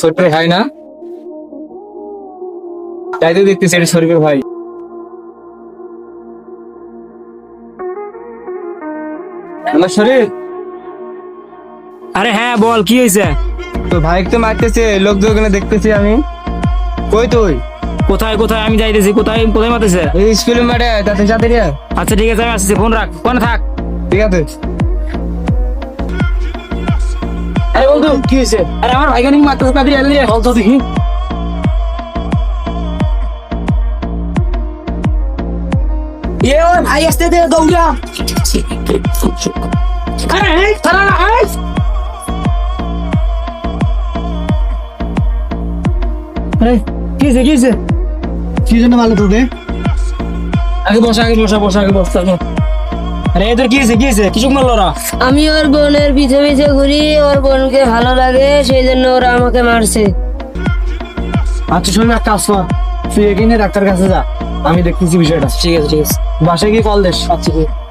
শরীফের ভাই না? তাই তো দেখতেছি এটা শরীফের ভাই। আমার শরীফ, আরে হ্যাঁ বল, কি হয়েছে? তো ভাই তো মারতেছে, লোকজন দেখতেছি আমি। কই তুই? কোথায় কোথায় আমি যাইতেছি, কোথায় কোথায় মারতেছে? এই স্কুলের মাঠে, তাদের সাথে নিয়ে। আচ্ছা ঠিক আছে, আমি আসছি, ফোন রাখ, কোন থাক। ঠিক আছে। আরে বন্ধু কি হয়েছে? আরে আমার ভাইকে নাকি মারতেছে, তাড়াতাড়ি এলে বল তো দেখি। ওর ভাই আসতে দে, দৌড়া। আরে এই তারা এই আরে কি হয়েছে, কি হয়েছে? কি জন্য ভালো তোকে? আগে বসা, আগে বসা, বসা, আগে বসা। আরে এদের কি হয়েছে, কি হয়েছে? কিছু মারলো ওরা? আমি ওর বোনের পিছে পিছে ঘুরি, ওর বোনকে ভালো লাগে সেই জন্য ওরা আমাকে মারছে। আচ্ছা শোন, এক কাজ কর, তুই এখানে ডাক্তার কাছে যা, আমি দেখতেছি বিষয়টা। ঠিক আছে, ঠিক আছে। বাসায় গিয়ে কল দিস। আচ্ছা ঠিক আছে।